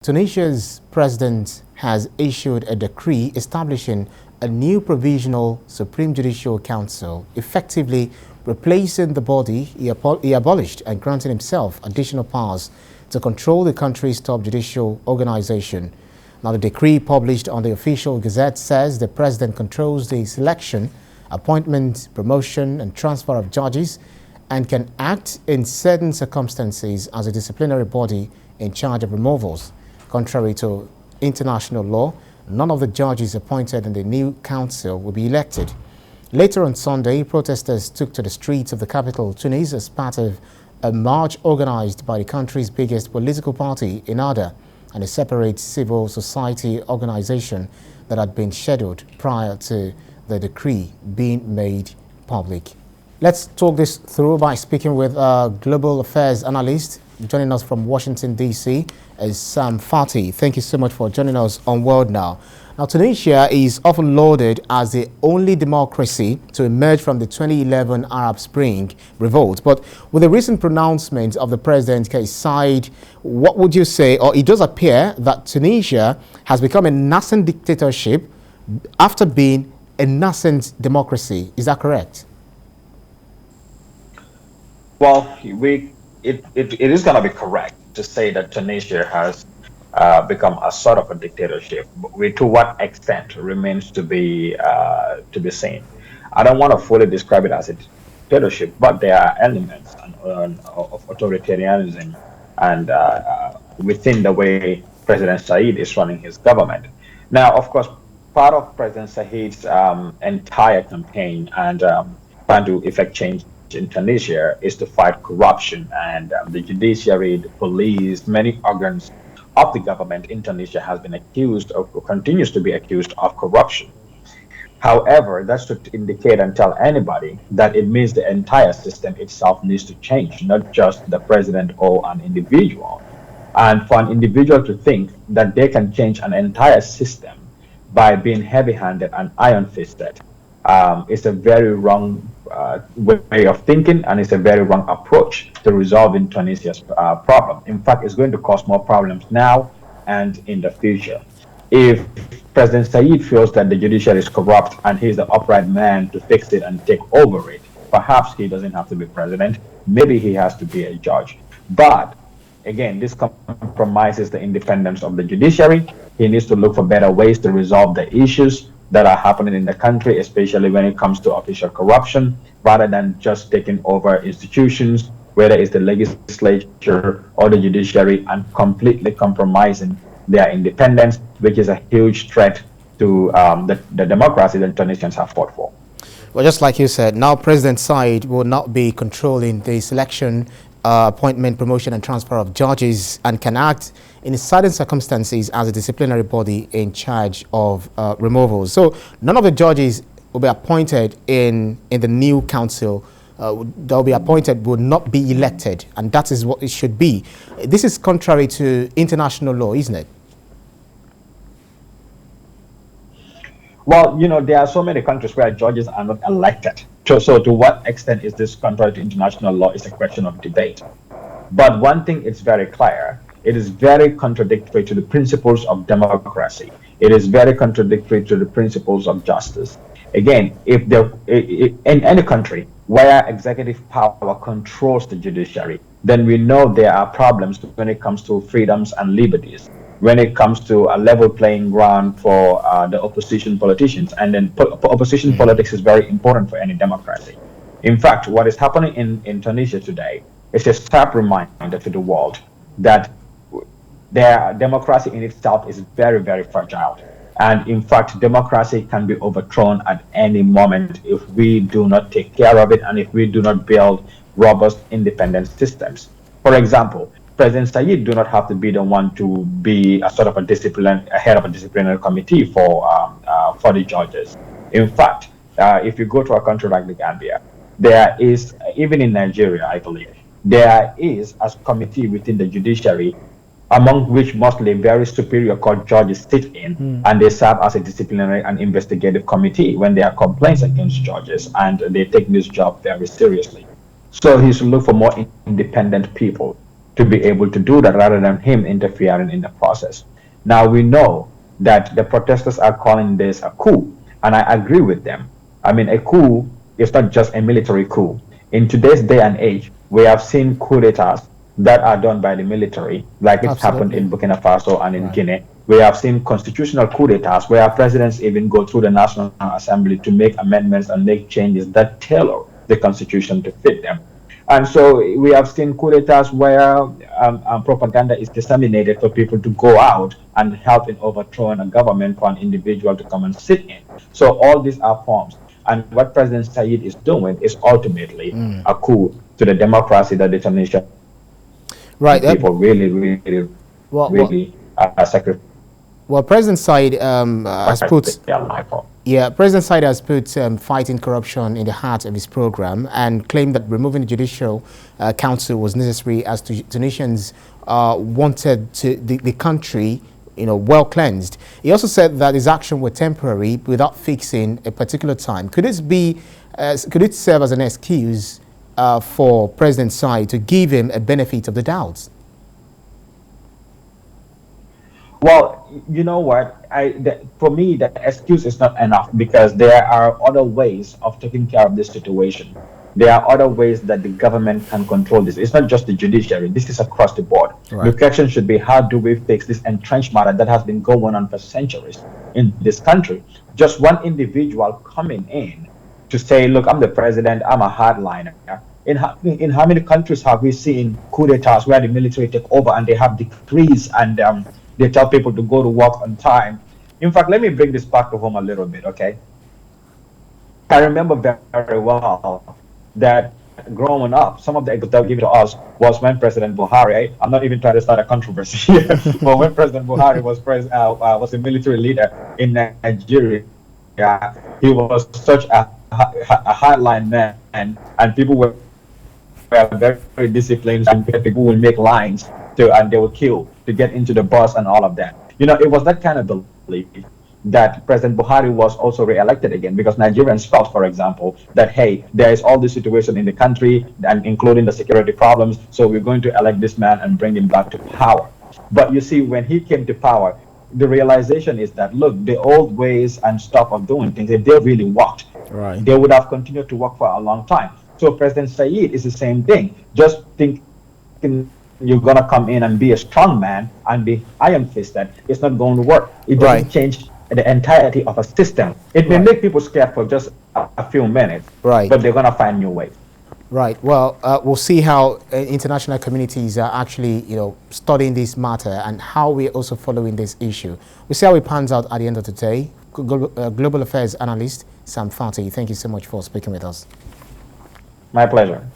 Tunisia's president has issued a decree establishing a new provisional Supreme Judicial Council, effectively replacing the body he abolished and granting himself additional powers to control the country's top judicial organization. Now, the decree published on the official gazette says the president controls the selection, appointment, promotion, and transfer of judges and can act in certain circumstances as a disciplinary body in charge of removals. Contrary to international law, none of the judges appointed in the new council will be elected. Later on Sunday, protesters took to the streets of the capital, Tunisia, as part of a march organized by the country's biggest political party, Ennahda, and a separate civil society organization that had been scheduled prior to the decree being made public. Let's talk this through by speaking with a global affairs analyst. Joining us from Washington, D.C. is Sam Fati. Thank you so much for joining us on World Now. Now, Tunisia is often lauded as the only democracy to emerge from the 2011 Arab Spring revolt. But with the recent pronouncement of the president Kais Saied, what would you say, or it does appear that Tunisia has become a nascent dictatorship after being a nascent democracy. Is that correct? Well, it is going to be correct to say that Tunisia has become a sort of a dictatorship. To what extent remains to be seen. I don't want to fully describe it as a dictatorship, but there are elements of authoritarianism and within the way President Saied is running his government. Now, of course, part of President Said's entire campaign and trying to effect change in Tunisia is to fight corruption, and the judiciary, the police, many organs of the government in Tunisia has been accused of, or continues to be accused of corruption. However, that's to indicate and tell anybody that it means the entire system itself needs to change, not just the president or an individual. And for an individual to think that they can change an entire system by being heavy-handed and iron-fisted is a very wrong way of thinking, and it's a very wrong approach to resolving Tunisia's problem. In fact, it's going to cause more problems now and in the future. If President Saied feels that the judiciary is corrupt and he's the upright man to fix it and take over it, perhaps he doesn't have to be president. Maybe he has to be a judge. But again, this compromises the independence of the judiciary. He needs to look for better ways to resolve the issues that are happening in the country, especially when it comes to official corruption, rather than just taking over institutions, whether it's the legislature or the judiciary, and completely compromising their independence, which is a huge threat to the democracy that Tunisians have fought for. Well, just like you said, now President Saied will not be controlling the selection, appointment, promotion, and transfer of judges, and can act in certain circumstances as a disciplinary body in charge of removals. So none of the judges will be appointed in the new council. They'll be appointed will not be elected, and that is what it should be. This is contrary to international law, isn't it? Well, there are so many countries where judges are not elected. So to what extent is this contrary to international law is a question of debate. But one thing is very clear. It is very contradictory to the principles of democracy. It is very contradictory to the principles of justice. Again, in any country where executive power controls the judiciary, then we know there are problems when it comes to freedoms and liberties, when it comes to a level playing ground for the opposition politicians. And then opposition politics is very important for any democracy. In fact, what is happening in Tunisia today is a sharp reminder to the world that their democracy in itself is very, very fragile. And in fact, democracy can be overthrown at any moment if we do not take care of it and if we do not build robust, independent systems. For example, President Saied do not have to be the one to be a sort of a head of a disciplinary committee for the judges. In fact, if you go to a country like the Gambia, there is, even in Nigeria, I believe, there is a committee within the judiciary, among which mostly very superior court judges sit in, and they serve as a disciplinary and investigative committee when there are complaints against judges, and they take this job very seriously. So he should look for more independent people to be able to do that rather than him interfering in the process. Now we know that the protesters are calling this a coup, and I agree with them. I mean, a coup is not just a military coup. In today's day and age, we have seen coup d'etats that are done by the military, like it's happened in Burkina Faso and in Guinea. We have seen constitutional coup d'etats where presidents even go through the National Assembly to make amendments and make changes that tailor the constitution to fit them. And so we have seen coup d'etats where propaganda is disseminated for people to go out and help in overthrowing a government for an individual to come and sit in. So all these are forms. And what President Said is doing is ultimately a coup to the democracy that the Tunisian people really sacrifice. Well, President Said has put President Said has put fighting corruption in the heart of his program and claimed that removing the Judicial Council was necessary as Tunisians wanted the country, well cleansed. He also said that his action were temporary without fixing a particular time. Could it serve as an excuse for President Said to give him a benefit of the doubt? Well, you know what? For me, the excuse is not enough because there are other ways of taking care of this situation. There are other ways that the government can control this. It's not just the judiciary. This is across the board. The question should be, how do we fix this entrenched matter that has been going on for centuries in this country? Just one individual coming in to say, look, I'm the president, I'm a hardliner. In how many countries have we seen coup d'etats where the military take over and they have decrees and they tell people to go to work on time? In fact, let me bring this back to home a little bit, okay? I remember very well that growing up, some of the examples given to us was when President Buhari, I'm not even trying to start a controversy here, but when President Buhari was a military leader in Nigeria, he was such a hardline man, and people were very, very disciplined, and people will make lines and they will kill to get into the bus and all of that. It was that kind of belief that President Buhari was also re-elected again, because Nigerians felt, for example, that, hey, there is all this situation in the country, and including the security problems, so we're going to elect this man and bring him back to power. But you see, when he came to power, the realization is that, look, the old ways and stuff of doing things, if they really worked, they would have continued to work for a long time. So President Said is the same thing. Just thinking you're going to come in and be a strong man and be iron-fisted, it's not going to work. It doesn't change the entirety of a system. It may make people scared for just a few minutes, but they're going to find new ways. Right. Well, we'll see how international communities are actually, studying this matter and how we're also following this issue. We'll see how it pans out at the end of the day. Global Affairs Analyst Sam Fati, thank you so much for speaking with us. My pleasure.